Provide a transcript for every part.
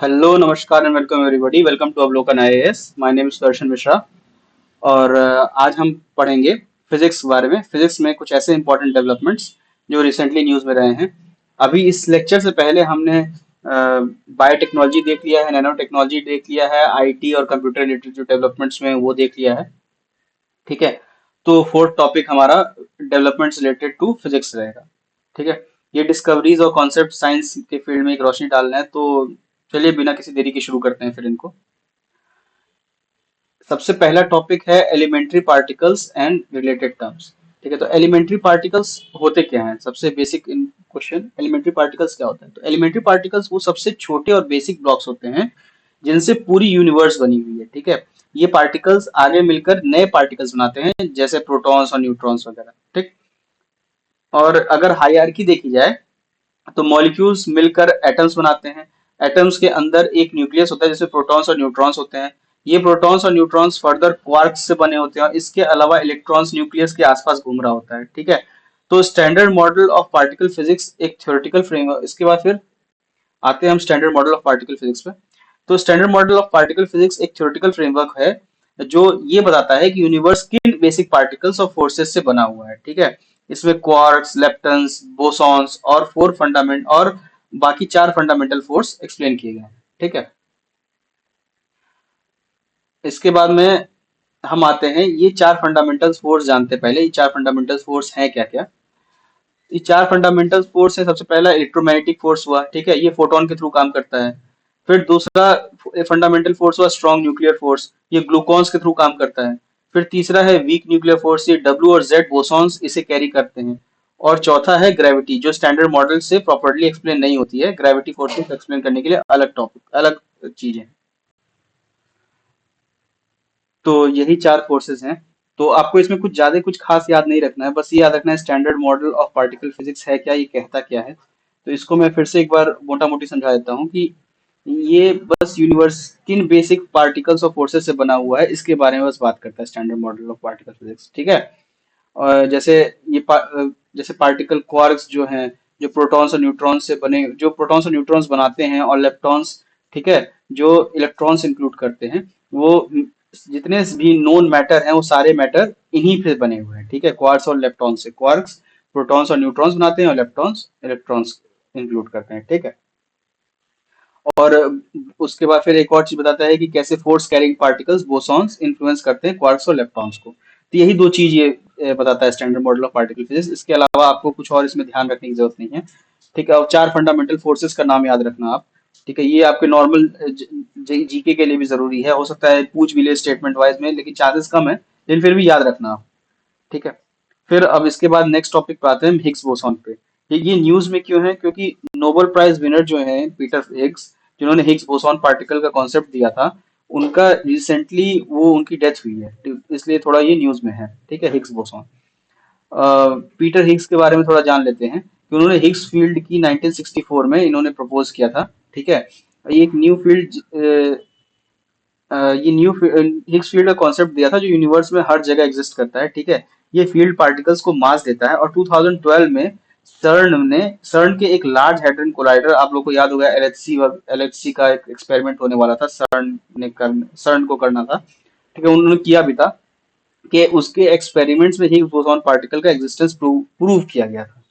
Hello नमस्कार and welcome everybody. Welcome to Avalokan IAS. My name is Darshan Mishra. और आज हम पढ़ेंगे फिजिक्स के बारे में। फिजिक्स में कुछ ऐसे इंपॉर्टेंट डेवलपमेंट्स जो रिसेंटली न्यूज़ में रहे हैं। अभी इस लेक्चर से पहले हमने बायोटेक्नोलॉजी देख लिया है, नैनो टेक्नोलॉजी देख लिया है, आईटी और कंप्यूटर रिलेटेड जो डेवलपमेंट्स में वो देख लिया है। ठीक है। तो फोर्थ टॉपिक हमारा डेवलपमेंट्स रिलेटेड टू फिजिक्स रहेगा। ठीक है। ये डिस्कवरीज और कॉन्सेप्ट साइंस के फील्ड में एक रोशनी डालना है, तो चलिए बिना किसी देरी के शुरू करते हैं फिर इनको। सबसे पहला टॉपिक है elementary particles and related terms. ठीक है। तो एलिमेंट्री पार्टिकल्स होते क्या हैं? सबसे बेसिक इन क्वेश्चन, एलिमेंट्री पार्टिकल्स क्या होता है? तो एलिमेंट्री पार्टिकल्स वो सबसे छोटे और बेसिक ब्लॉक्स होते हैं जिनसे पूरी यूनिवर्स बनी हुई है। ठीक है। ये पार्टिकल्स आगे मिलकर नए पार्टिकल्स बनाते हैं, जैसे प्रोटॉन्स और न्यूट्रॉन्स वगैरह। ठीक। और अगर हायरार्की देखी जाए तो मॉलिक्यूल्स मिलकर एटम्स बनाते हैं। एटम्स के अंदर एक न्यूक्लियस होता है जिसमें प्रोटॉन्स और न्यूट्रॉन्स होते हैं। ये प्रोटॉन्स और न्यूट्रॉन्स फर्दर क्वार्क्स से बने होते हैं, और इसके अलावा इलेक्ट्रॉन्स न्यूक्लियस के आसपास घूम रहा होता है। ठीक है। तो standard model of particle physics एक थ्योरेटिकल फ्रेमवर्क। इसके बाद फिर आते हैं हम standard model of particle physics पे। तो standard model of particle physics एक थ्योरेटिकल फ्रेमवर्क है जो ये बताता है कि यूनिवर्स किन बेसिक पार्टिकल्स और फोर्सेस से बना हुआ है। ठीक है। इसमें क्वार्क्स, लेप्टन्स, बोसॉन्स और बाकी चार फंडामेंटल फोर्स एक्सप्लेन किए गए हैं। ठीक है। इसके बाद में हम आते हैं, ये चार फंडामेंटल फोर्स जानते हैं। पहले ये चार फंडामेंटल फोर्स हैं क्या क्या? ये चार फंडामेंटल फोर्स है। सबसे पहला इलेक्ट्रोमैग्नेटिक फोर्स हुआ। ठीक है। ये फोटोन के थ्रू काम करता है। फिर दूसरा फंडामेंटल फोर्स हुआ स्ट्रॉन्ग न्यूक्लियर फोर्स। ये ग्लूकॉन्स के थ्रू काम करता है। फिर तीसरा है वीक न्यूक्लियर फोर्स। ये डब्ल्यू और जेड बोसॉन्स इसे कैरी करते हैं। और चौथा है ग्रेविटी, जो स्टैंडर्ड मॉडल से प्रॉपर्ली एक्सप्लेन नहीं होती है। ग्रेविटी फोर्स को एक्सप्लेन करने के लिए अलग टॉपिक, अलग चीज है। तो यही चार फोर्सेस हैं। तो आपको इसमें कुछ खास याद नहीं रखना है, बस ये याद रखना है standard model of particle physics है क्या, ये कहता क्या है। तो इसको मैं फिर से एक बार मोटा मोटी समझा देता हूँ कि ये बस यूनिवर्स किन बेसिक पार्टिकल्स और फोर्सेस से बना हुआ है, इसके बारे में बस बात करता है standard model of particle physics. ठीक है। और जैसे पार्टिकल क्वार्क्स जो हैं, जो प्रोटॉन्स और न्यूट्रॉन्स से बने, जो प्रोटॉन्स और न्यूट्रॉन्स बनाते हैं, और लेप्टॉन्स, ठीक है, जो इलेक्ट्रॉन्स इंक्लूड करते हैं, वो जितने भी नोन मैटर हैं वो सारे मैटर इन्हीं से बने हुए हैं। ठीक है। क्वार्क्स और लेप्टॉन्स से, क्वार्क्स प्रोटॉन्स और न्यूट्रॉन्स बनाते हैं, और लेप्टॉन्स इलेक्ट्रॉन्स इंक्लूड करते हैं। ठीक है। और उसके बाद फिर एक और चीज बताता है कि कैसे force carrying particles bosons influence करते हैं क्वार्क्स और लेप्टॉन्स को। तो यही दो चीज ये बताता है standard model of particle physics. इसके अलावा आपको कुछ और इसमें ध्यान रखने की जरूरत नहीं है। ठीक है। और चार फंडामेंटल फोर्सेस का नाम याद रखना आप। ठीक है। ये आपके नॉर्मल जीके के लिए भी जरूरी है, हो सकता है पूछ भी ले स्टेटमेंट वाइज में, लेकिन चांसेस कम है, लेकिन फिर भी याद रखना आप। ठीक है। फिर अब इसके बाद नेक्स्ट टॉपिक पे आते हैं हिग्स बोसॉन पे। ये न्यूज में क्यों है? क्योंकि नोबेल प्राइज विनर जो है पीटर हिग्स, जिन्होंने हिग्स बोसॉन पार्टिकल का कॉन्सेप्ट दिया था, उनका रिसेंटली वो उनकी डेथ हुई है, इसलिए थोड़ा ये न्यूज में है। ठीक है। हिग्स बोसॉन, पीटर हिग्स के बारे में थोड़ा जान लेते हैं कि उन्होंने हिग्स फील्ड की 1964 में इन्होंने प्रपोज किया था। ठीक है। ये एक न्यू फील्ड, ये न्यू हिग्स फील्ड का कॉन्सेप्ट दिया था जो यूनिवर्स में हर जगह एग्जिस्ट करता है। ठीक है। ये फील्ड पार्टिकल्स को मास देता है, और 2012 में सर्न के एक लार्ज हैड्रन कोलाइडर, आप लोग को याद होगा एलएचसी का एक एक्सपेरिमेंट होने वाला था, सर्न को करना था। ठीक है। उन्होंने किया भी था कि उसके एक्सपेरिमेंट्स में हिग्स बोसॉन पार्टिकल का एग्जिस्टेंस प्रूव किया गया था।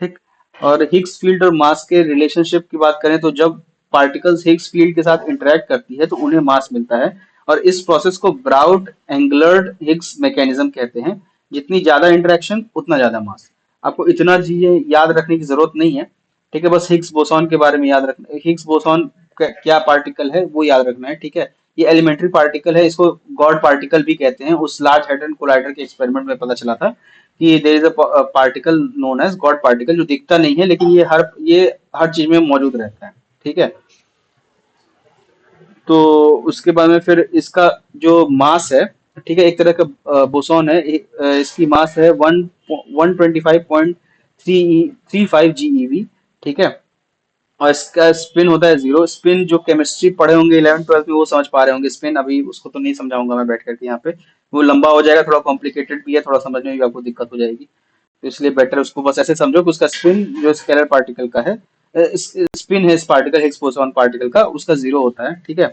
ठीक। और हिग्स फील्ड और मास के रिलेशनशिप की बात करें तो जब पार्टिकल्स हिग्स फील्ड के साथ इंटरेक्ट करती है तो उन्हें मास मिलता है, और इस प्रोसेस को ब्राउट एंगलर्ड हिग्स मैकेनिज्म कहते हैं। जितनी ज्यादा इंटरेक्शन उतना ज्यादा मास। आपको इतना चीजें याद रखने की जरूरत नहीं है। ठीक है। बस हिग्स बोसॉन के बारे में याद रखना, हिग्स बोसॉन क्या पार्टिकल है वो याद रखना है। ठीक है। ये एलिमेंट्री पार्टिकल है, इसको गॉड पार्टिकल भी कहते हैं। उस लार्ज हैड्रन कोलाइडर के एक्सपेरिमेंट में पता चला था कि there is a particle known as god particle, जो दिखता नहीं है लेकिन ये हर चीज में मौजूद रहता है। ठीक है। तो उसके बाद में फिर इसका जो मास है, ठीक है, एक तरह का बोसॉन है, इसकी मास है 125.335 GeV। ठीक है। और इसका स्पिन होता है 0। स्पिन जो केमिस्ट्री पढ़े होंगे 11 12 में वो समझ पा रहे होंगे। स्पिन अभी उसको तो नहीं समझाऊंगा मैं बैठ करके यहाँ पे, वो लंबा हो जाएगा, थोड़ा कॉम्प्लिकेटेड भी है, थोड़ा समझने में भी आपको दिक्कत हो जाएगी। तो इसलिए बेटर उसको बस ऐसे समझो कि उसका स्पिन जो स्केलर पार्टिकल का है स्पिन है इस पार्टिकल, हिग्स बोसॉन पार्टिकल का, उसका 0 होता है, ठीक है।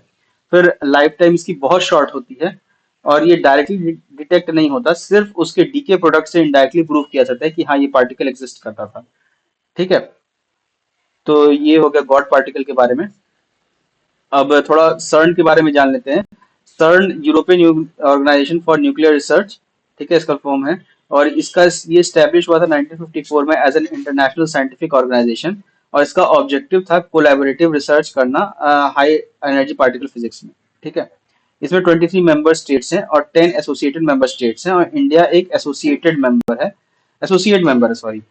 फिर लाइफ टाइम इसकी बहुत शॉर्ट होती है, और ये डायरेक्टली डिटेक्ट नहीं होता, सिर्फ उसके डीके प्रोडक्ट से इनडायरेक्टली प्रूव किया जाता है कि हाँ ये पार्टिकल एग्जिस्ट करता था, ठीक है। तो ये हो गया गॉड पार्टिकल के बारे में। अब थोड़ा सर्न के बारे में जान लेते हैं। CERN European organisation for nuclear research, ठीक है, इसका फॉर्म है। और इसका ये स्टैब्लिश हुआ था 1954 में as an international scientific organisation. और इसका ऑब्जेक्टिव था कोलैबोरेटिव रिसर्च करना हाई एनर्जी पार्टिकल फिजिक्स में, ठीक है। इसमें 23 मेंबर स्टेट्स हैं और 10 एसोसिएटेड मेंबर स्टेट्स हैं, और इंडिया एक एसोसिएटेड मेंबर है, एसोसिएट मेंबर है, सॉरी,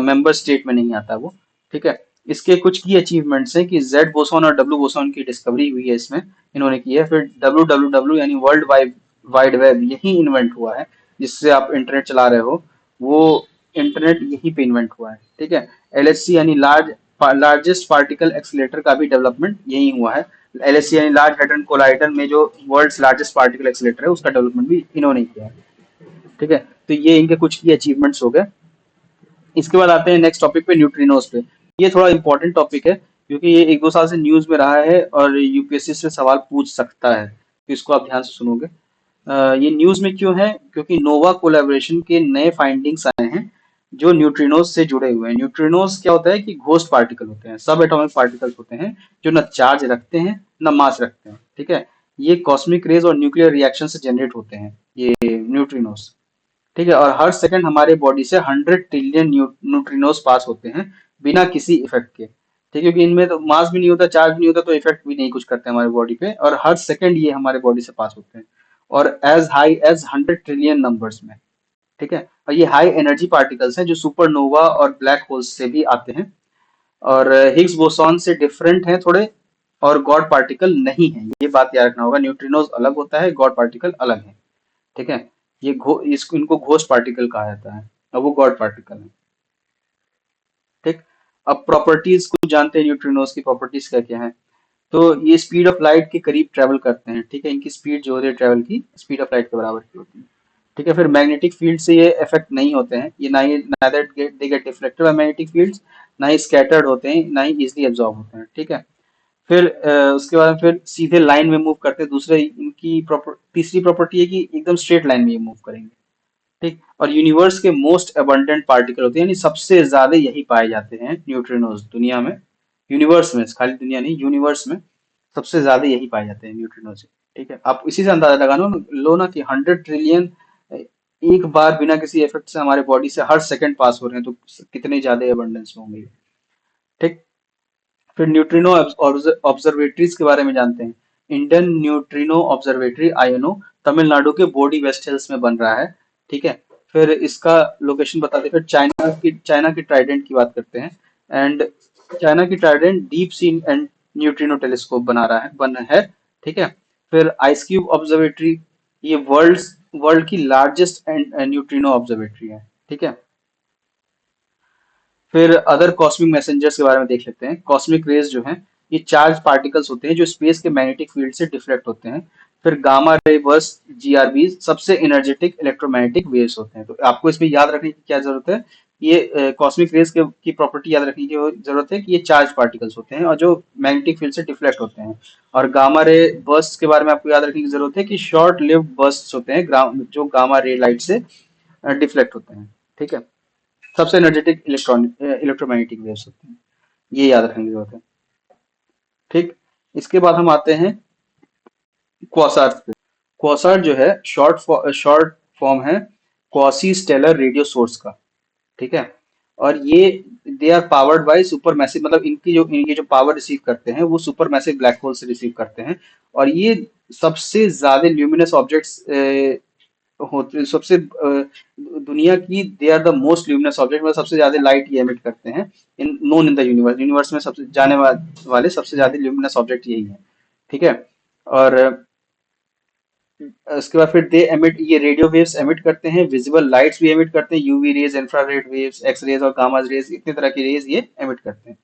मेंबर स्टेट में नहीं आता वो, ठीक है। इसके कुछ की अचीवमेंट्स हैं कि जेड बोसॉन और डब्ल्यू बोसॉन की डिस्कवरी हुई है इसमें, इन्होंने की है। फिर डब्ल्यू डब्ल्यू डब्ल्यू यानी वर्ल्ड वाइड वाइड वेब यही इन्वेंट हुआ है, जिससे आप इंटरनेट चला रहे हो, वो इंटरनेट यहीं पे इन्वेंट हुआ है, ठीक है। एलएचसी यानी लार्जेस्ट पार्टिकल एक्सीलरेटर का भी डेवलपमेंट यही हुआ है। एलएचसी यानी लार्ज हेड्रन कोलाइडर में जो वर्ल्ड्स लार्जेस्ट पार्टिकल एक्सीलरेटर है, उसका डेवलपमेंट भी इन्होंने किया है, ठीक है। तो ये इनके कुछ की अचीवमेंट्स हो गए। इसके बाद आते हैं नेक्स्ट टॉपिक पे, न्यूट्रिनोज पे। ये थोड़ा इंपॉर्टेंट टॉपिक है, क्योंकि ये 1-2 साल से न्यूज में रहा है और यूपीएससी से सवाल पूछ सकता है, तो इसको आप ध्यान से सुनोगे। ये न्यूज में क्यों है? क्योंकि नोवा कोलैबोरेशन के नए फाइंडिंग्स आए हैं जो न्यूट्रिनोज से जुड़े हुए हैं। न्यूट्रिनोज क्या होता है कि घोस्ट पार्टिकल होते हैं, सब एटॉमिक पार्टिकल्स होते हैं, जो न चार्ज रखते हैं न मास रखते हैं, ठीक है। ये कॉस्मिक रेज और न्यूक्लियर रिएक्शन से जनरेट होते हैं, ये न्यूट्रिनोज, ठीक है। और हर सेकंड हमारे बॉडी से 100 ट्रिलियन न्यूट्रिनोज पास होते हैं बिना किसी इफेक्ट के, ठीक है। क्योंकि इनमें तो मास भी नहीं होता, चार्ज भी नहीं होता, तो इफेक्ट भी नहीं कुछ करते हमारे बॉडी पे, और हर सेकंड ये हमारे बॉडी से पास होते हैं, और as high as 100 trillion numbers में, ठीक है। और ये हाई एनर्जी पार्टिकल्स हैं जो सुपरनोवा और ब्लैक होल्स से भी आते हैं, और हिग्स बोसॉन से डिफरेंट हैं थोड़े, और गॉड पार्टिकल नहीं है, ये बात याद रखना होगा। न्यूट्रिनोज अलग होता है, गॉड पार्टिकल अलग है, ठीक है। ये इसको इनको घोस्ट पार्टिकल कहा जाता है, और वो गॉड पार्टिकल है, ठीक। अब प्रॉपर्टीज को जानते हैं, न्यूट्रिनोज की प्रॉपर्टीज क्या क्या है। तो ये स्पीड ऑफ लाइट के करीब ट्रेवल करते हैं, ठीक है। इनकी स्पीड जो होती है ट्रेवल की, स्पीड ऑफ लाइट के बराबर की होती है, ठीक है। फिर मैग्नेटिक फील्ड से ये इफेक्ट नहीं होते हैं, ये ना ही neither get they get deflected by magnetic fields, ना ही स्कैटर्ड होते हैं, ना ही इजिली एब्जॉर्ब होते हैं, ठीक है। फिर उसके बाद फिर सीधे लाइन में मूव करते हैं। दूसरे इनकी तीसरी प्रॉपर्टी है कि एकदम स्ट्रेट लाइन में ये मूव करेंगे, ठीक। और यूनिवर्स के मोस्ट अबंडेंट पार्टिकल होते हैं, यानी सबसे ज्यादा यही पाए जाते हैं न्यूट्रिनोज दुनिया में, यूनिवर्स में, खाली दुनिया नहीं, यूनिवर्स में सबसे ज्यादा यही पाए जाते हैं न्यूट्रिनोज, ठीक है। आप इसी से अंदाजा लगा लो ना कि 100 ट्रिलियन एक बार बिना किसी इफेक्ट से हमारे बॉडी से हर सेकंड पास हो रहे हैं, तो कितने ज्यादा अबंडेंस होंगे, ठीक। फिर न्यूट्रिनो ऑब्जर्वेटरीज के बारे में जानते हैं। इंडियन न्यूट्रिनो ऑब्जर्वेटरी आईएनओ तमिलनाडु के बोडी वेस्ट हिल्स में बन रहा है, ठीक है। फिर इसका लोकेशन बताते हैं। फिर चाइना की ट्राइडेंट की बात करते हैं। एंड चाइना की Trident deep sea and neutrino telescope बना है, ठीक है। फिर आइस क्यूब ऑब्जर्वेटरी, ये वर्ल्ड की लार्जेस्ट न्यूट्रिनो ऑब्जर्वेटरी है, ठीक है। फिर अदर कॉस्मिक मैसेंजर्स के बारे में देख लेते हैं। कॉस्मिक रेज जो हैं, ये चार्ज पार्टिकल्स होते हैं जो स्पेस के मैग्नेटिक फील्ड से डिफ्लेक्ट होते हैं। फिर गामा रे बर्स्ट, जीआरबी, सबसे एनर्जेटिक इलेक्ट्रोमैग्नेटिक वेव्स होते हैं। तो आपको इसमें याद रखने की क्या जरूरत है, ये कॉस्मिक रेज की प्रॉपर्टी याद रखने की जरूरत है कि ये चार्ज पार्टिकल्स होते हैं और जो मैग्नेटिक फील्ड से डिफ्लेक्ट होते हैं। और गामा रे बर्स्ट के बारे में आपको याद रखने की जरूरत है कि शॉर्ट लिव्ड बर्स्ट होते हैं जो गामा रे लाइट से डिफ्लेक्ट होते हैं, ठीक है। सबसे एनर्जेटिक इलेक्ट्रोमैग्नेटिक वेव्स होते हैं, ये याद रखने की जरूरत है, ठीक। इसके बाद हम आते हैं क्वासार्स पे। क्वासार जो है शॉर्ट फॉर्म है क्वासी स्टेलर रेडियो सोर्स का, ठीक है। और ये they are powered by super massive, मतलब ये जो पावर रिसीव करते हैं वो सुपर मैसिव ब्लैक होल से रिसीव करते हैं। और ये सबसे ज्यादा ल्यूमिनस ऑब्जेक्ट्स होते, सबसे दुनिया की they are the most luminous object, मतलब सबसे ज्यादा लाइट ये एमिट करते हैं इन द यूनिवर्स, यूनिवर्स में सबसे वाले सबसे ज्यादा ल्यूमिनस ऑब्जेक्ट यही है, ठीक है। और उसके बाद फिर दे एमिट, ये रेडियो वेव्स एमिट करते हैं, विजिबल लाइट्स भी एमिट करते हैं, UV rays, infrared waves, X rays और गामा रेज, इतने तरह की रेज ये एमिट करते हैं,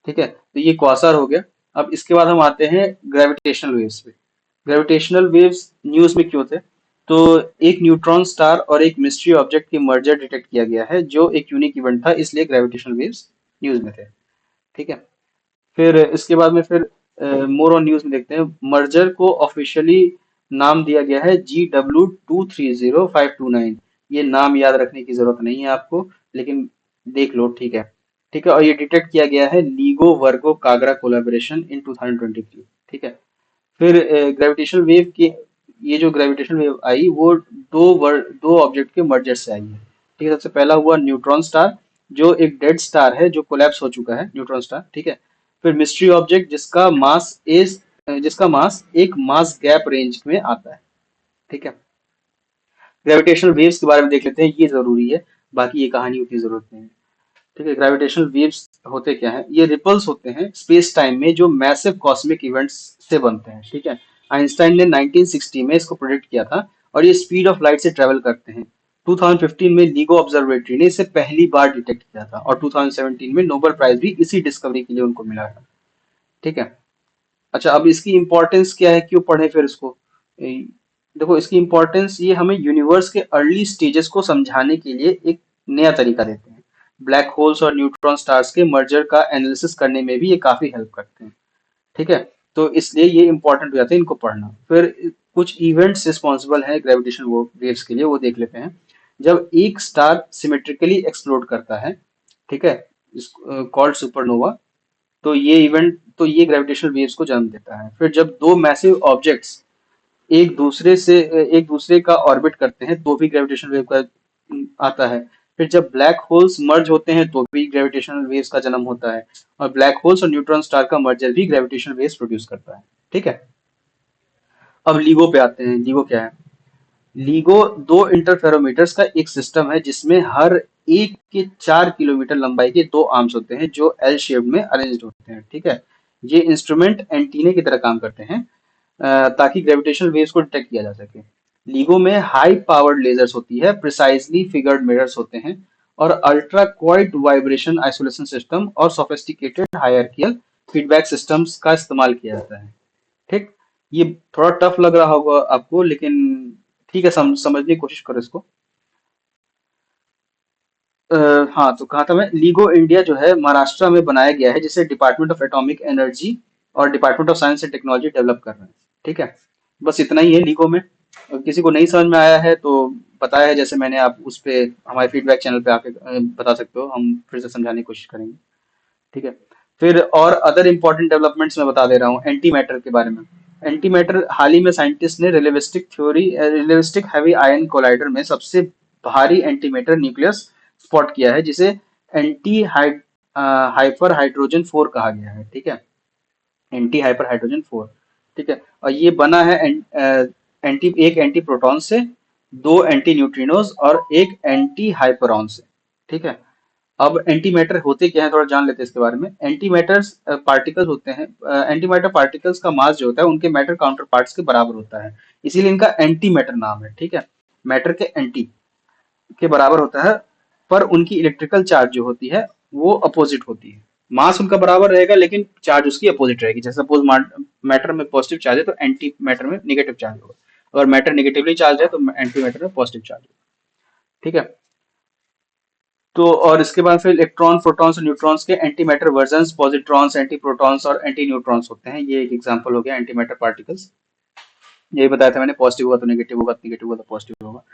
ठीक है। तो ये क्वासार हो गया। अब इसके बाद हम आते हैं ग्रेविटेशनल वेव्स पे। ग्रेविटेशनल वेव्स न्यूज में क्यों थे? तो एक न्यूट्रॉन स्टार और एक मिस्ट्री ऑब्जेक्ट की मर्जर डिटेक्ट किया गया है जो एक यूनिक इवेंट था, इसलिए ग्रेविटेशनल वेव्स न्यूज में थे, ठीक है। फिर इसके बाद में फिर मोर ऑन न्यूज में देखते हैं, मर्जर को ऑफिशियली नाम दिया गया है GW230529। ये नाम याद रखने की जरूरत नहीं है आपको, लेकिन देख लो, ठीक है। ठीक है, और ये डिटेक्ट किया गया है लीगो वर्गो कागरा कोलैबोरेशन इन 2023। ठीक है। फिर ग्रेविटेशनल वेव की, ये जो ग्रेविटेशनल वेव आई वो दो ऑब्जेक्ट के मर्जर से आई है। ठीक है, सबसे पहला हुआ न्यूट्रॉन स्टार, जो एक डेड स्टार है जो कोलैप्स हो चुका है, न्यूट्रॉन स्टार। ठीक है। फिर मिस्ट्री ऑब्जेक्ट जिसका मास एक मास गैप रेंज में आता है। ठीक है। ग्रेविटेशनल वेव्स के बारे में देख लेते हैं, ये जरूरी है, बाकी ये कहानी उतनी जरूरत नहीं है। ठीक है। ग्रेविटेशनल वेव्स होते क्या है, ये रिपल्स होते हैं स्पेस टाइम में जो मैसिव कॉस्मिक इवेंट्स से बनते हैं। ठीक है। आइंस्टाइन ने 1960 में इसको प्रेडिक्ट किया था, और ये स्पीड ऑफ लाइट से ट्रेवल करते हैं। 2015 में लीगो ऑब्जर्वेटरी ने इसे पहली बार डिटेक्ट किया था, और 2017 में नोबेल प्राइज भी इसी डिस्कवरी के लिए उनको मिला था। ठीक है। अच्छा, अब इसकी इंपॉर्टेंस क्या है, क्यों पढ़े फिर इसको? देखो, इसकी इंपॉर्टेंस ये हमें यूनिवर्स के अर्ली स्टेजेस को समझाने के लिए एक नया तरीका देते हैं। ब्लैक होल्स और न्यूट्रॉन स्टार्स के मर्जर का एनालिसिस करने में भी ये काफी हेल्प करते हैं। ठीक है। तो इसलिए ये इंपॉर्टेंट हो जाता है इनको पढ़ना। फिर कुछ इवेंट्स रिस्पॉन्सिबल हैं ग्रेविटेशन वेव्स के लिए, वो देख लेते हैं। जब एक स्टार सिमेट्रिकली एक्सप्लोड करता है, ठीक है, कॉल्ड सुपरनोवा, तो ये ग्रेविटेशनल वेव्स को जन्म देता है। फिर जब दो मैसिव ऑब्जेक्ट्स एक दूसरे का ऑर्बिट करते हैं, तो भी ग्रेविटेशनल वेव का आता है। फिर जब ब्लैक होल्स मर्ज होते हैं, तो भी ग्रेविटेशनल वेव्स का जन्म होता है। और ब्लैक होल्स और न्यूट्रॉन स्टार का मर्जर भी ग्रेविटेशनल वेव्स प्रोड्यूस करता है। ठीक है। अब लीगो पे आते हैं, लीगो क्या है? लीगो दो इंटरफेरोमीटर्स का एक सिस्टम है जिसमें हर एक के 4 किलोमीटर लंबाई के दो आर्म्स होते हैं जो एल शेप में अरेंज होते हैं। ठीक है। ये इंस्ट्रूमेंट एंटीने की तरह काम करते हैं, ताकि ग्रेविटेशनल वेव्स को डिटेक्ट किया जा सके। लीगो में हाई पावर्ड लेजर्स होती है, प्रिसाइजली फिगर्ड मिरर्स होते हैं, और ultra quite vibration isolation system और सोफिस्टिकेटेड हायरकियल फीडबैक सिस्टम्स का इस्तेमाल किया जाता है। ठीक। ये थोड़ा टफ लग रहा होगा आपको, लेकिन ठीक है, समझने की कोशिश करो इसको। अ, हाँ, तो कहा था मैं, लीगो इंडिया जो है महाराष्ट्र में बनाया गया है, जिसे डिपार्टमेंट ऑफ एटॉमिक एनर्जी और department of science and technology develop कर रहे हैं। ठीक है। बस इतना ही है लीगो में। किसी को नहीं समझ में आया है तो बताया है जैसे मैंने, आप उस पे हमारे फीडबैक चैनल पे आके बता सकते हो, हम फिर से समझाने की कोशिश करेंगे। ठीक है। फिर और अदर इंपॉर्टेंट डेवलपमेंट्स मैं बता दे रहा हूँ एंटी मैटर के बारे में। एंटी मैटर, हाल ही में साइंटिस्ट ने रिलेटिविस्टिक हैवी आयन कोलाइडर में सबसे भारी एंटी मैटर न्यूक्लियस स्पॉट किया है, जिसे एंटी हाइपर हाइड्रोजन 4 कहा गया है। ठीक है। Anti hyper hydrogen 4। ठीक है। और ये बना है एक एंटी प्रोटॉन से, दो एंटी न्यूट्रिनोज और एक एंटी हाइपरॉन से। ठीक है। अब एंटी मैटर होते क्या है, थोड़ा जान लेते हैं इसके बारे में। एंटी मैटर्स पार्टिकल्स होते हैं, एंटी मैटर पार्टिकल्स का मास जो होता है उनके मैटर काउंटर पार्ट्स के बराबर होता है, इसीलिए इनका एंटी मैटर नाम है। ठीक है। मैटर के एंटी के बराबर होता है, पर उनकी इलेक्ट्रिकल चार्ज जो होती है वो अपोजिट होती है। मास उनका बराबर रहेगा, लेकिन चार्ज उसकी अपोजिट रहेगी। जैसे सपोज मैटर में पॉजिटिव चार्ज है तो एंटी मैटर में निगेटिव चार्ज होगा, अगर मैटर निगेटिवली चार्ज है तो एंटी मैटर में पॉजिटिव चार्ज होगा। ठीक है। तो और इसके बाद फिर इलेक्ट्रॉन, प्रोटॉन्स और न्यूट्रॉन्स के anti matter versions, positrons, anti protons और एंटी न्यूट्रॉन्स होते हैं। ये एक एग्जांपल हो गया एंटी मैटर पार्टिकल्स। यही बताया था मैंने, पॉजिटिव होगा तो नेगेटिव होगा, नेगेटिव होगा तो पॉजिटिव होगा।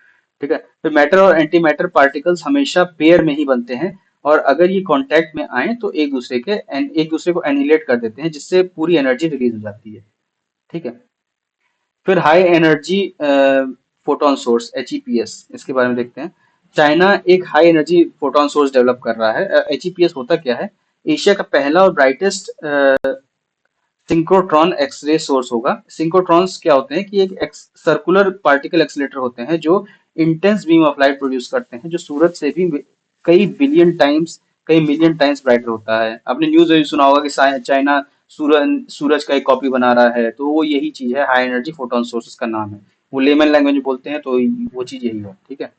ठीक है। फिर मैटर और एंटी मैटर पार्टिकल्स हमेशा पेयर में ही बनते हैं, और अगर ये कांटेक्ट में आए तो एक दूसरे को एनिहिलेट कर देते हैं, जिससे पूरी एनर्जी रिलीज हो जाती है। ठीक है। फिर high energy photon source HEPS, इसके बारे में देखते हैं। चाइना एक high energy photon source develop कर रहा है। HEPS होता क्या है? एशिया का पहला और ब्राइटेस्ट सिंक्रोट्रॉन एक्सरे सोर्स होगा। सिंक्रोट्रॉन्स क्या होते हैं कि एक सर्कुलर पार्टिकल एक्सीलरेटर होते हैं जो intense beam of light produce करते हैं, जो सूरज से भी कई मिलियन टाइम्स ब्राइटर होता है। आपने न्यूज में भी सुना होगा कि चाइना सूरज का एक कॉपी बना रहा है, तो वो यही चीज है, हाई एनर्जी फोटोन सोर्स का नाम है। वो लेमन लैंग्वेज में बोलते हैं, तो वो चीज यही है। ठीक है।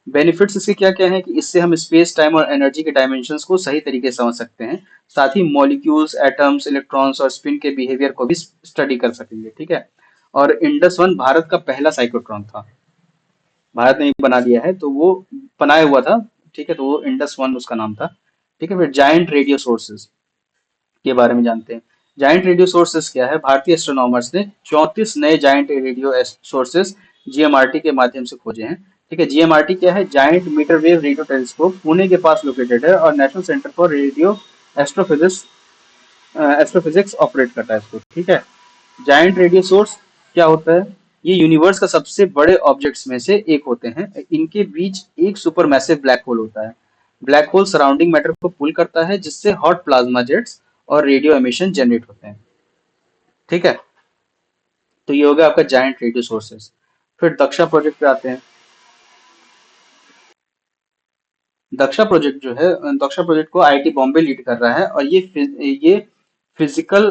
बेनिफिट्स इसके क्या क्या है कि इससे हम स्पेस टाइम और एनर्जी के डायमेंशंस को सही तरीके से समझ सकते हैं। साथ ही मॉलिक्यूल्स, एटम्स, इलेक्ट्रॉन्स और स्पिन के बिहेवियर को भी स्टडी कर सकेंगे। ठीक है। और इंडस वन भारत का पहला साइक्लोट्रॉन था, भारत ने ही बना दिया है, तो वो बनाया हुआ था। ठीक है। तो वो इंडस वन उसका नाम था। ठीक है। फिर जायंट रेडियो सोर्सेज, के बारे में जानते हैं। जाइंट रेडियो सोर्सेस क्या है? भारतीय एस्ट्रोनॉमर्स ने 34 नए जाइंट रेडियो सोर्सेस जीएमआरटी के माध्यम से खोजे हैं। ठीक है, जीएमआरटी क्या है? Giant metre wave radio telescope Pune के पास लोकेटेड है और national centre for radio astrophysics astrophysics operate करता है इसको। ठीक है, जायंट रेडियो सोर्स क्या होता है? ये यूनिवर्स का सबसे बड़े ऑब्जेक्ट्स में से एक होते हैं। इनके बीच एक सुपर मैसिव ब्लैक होल होता है। ब्लैक होल सराउंडिंग मैटर को पुल करता है जिससे हॉट प्लाज्मा जेट्स और रेडियो एमिशन जनरेट होते हैं। ठीक है, तो ये हो गया आपका जायंट रेडियो सोर्सेस। फिर दक्षा प्रोजेक्ट पे आते हैं। दक्षा प्रोजेक्ट जो है, दक्षा प्रोजेक्ट को आईआईटी बॉम्बे लीड कर रहा है और ये physical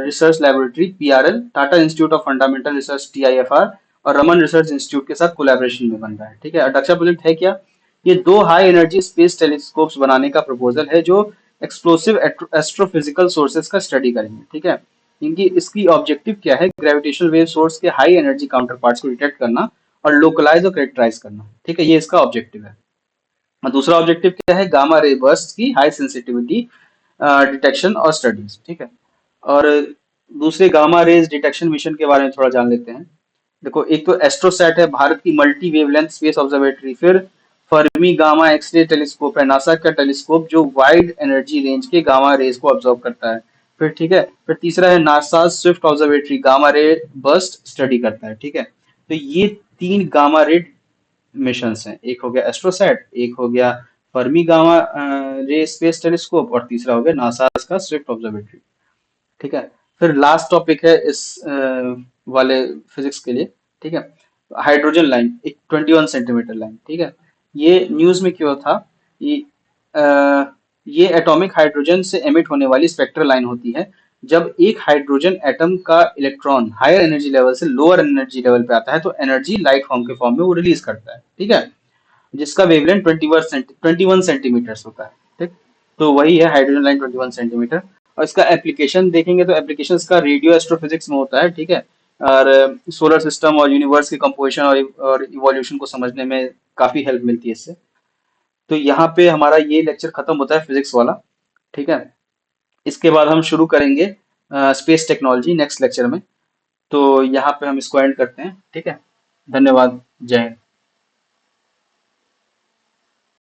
research laboratory PRL, Tata institute of fundamental research TIFR और रमन रिसर्च इंस्टीट्यूट के साथ कोलैबोरेशन में बन रहा है। ठीक है, और दक्षा प्रोजेक्ट है क्या? ये दो हाई एनर्जी स्पेस टेलीस्कोप्स बनाने का प्रपोजल है जो एक्सप्लोसिव एस्ट्रोफिजिकल सोर्सेज का स्टडी करेंगे। ठीक है, इनकी इसकी ऑब्जेक्टिव क्या है? ग्रेविटेशनल वेव सोर्स के हाई एनर्जी काउंटर पार्ट्स को डिटेक्ट करना और लोकलाइज और कैरेक्टराइज करना। ठीक है, ये इसका ऑब्जेक्टिव है। और दूसरा ऑब्जेक्टिव क्या है? गामा रे बर्स्ट की हाई सेंसिटिविटी डिटेक्शन और स्टडीज। ठीक है, और दूसरे गामा रेज डिटेक्शन मिशन के बारे में थोड़ा जान लेते हैं। देखो, एक तो एस्ट्रोसैट है, भारत की मल्टी वेवलेंथ स्पेस ऑब्जर्वेटरी। फिर फर्मी गामा एक्सरे टेलीस्कोप है, नासा का टेलीस्कोप जो वाइड एनर्जी रेंज के गामा रेज को ऑब्जर्व करता है। फिर ठीक है, फिर तीसरा है NASA Swift observatory, gamma ray burst study करता है। ठीक है, तो ये तीन गामा रे मिशंस हैं। एक हो गया एस्ट्रोसैट, एक हो गया Fermi gamma ray space telescope और तीसरा हो गया नासा का स्विफ्ट ऑब्जर्वेटरी। ठीक है, फिर लास्ट टॉपिक है इस वाले फिजिक्स के लिए। ठीक है, हाइड्रोजन लाइन, एक 21 सेंटीमीटर लाइन। ठीक है, ये न्यूज में क्यों था? ये ये एटॉमिक हाइड्रोजन से एमिट होने वाली स्पेक्ट्रल लाइन होती है जब एक हाइड्रोजन एटम का इलेक्ट्रॉन हायर एनर्जी लेवल से लोअर एनर्जी लेवल पे आता है तो एनर्जी लाइट फॉर्म के फॉर्म में वो रिलीज करता है। ठीक है, जिसका वेवलेंथ 21 सेंटीमीटर होता है। ठीक, तो वही है हाइड्रोजन लाइन 21 सेंटीमीटर। और इसका एप्लीकेशन देखेंगे तो एप्लीकेशन इसका रेडियो एस्ट्रोफिजिक्स में होता है। ठीक है, और सोलर सिस्टम और यूनिवर्स के कंपोजिशन और इवोल्यूशन को समझने में काफी हेल्प मिलती है इससे। तो यहाँ पे हमारा ये लेक्चर खत्म होता है फिजिक्स वाला। ठीक है, इसके बाद हम शुरू करेंगे स्पेस टेक्नोलॉजी नेक्स्ट लेक्चर में। तो यहाँ पे हम इसको एंड करते हैं। ठीक है, धन्यवाद, जय हिंद।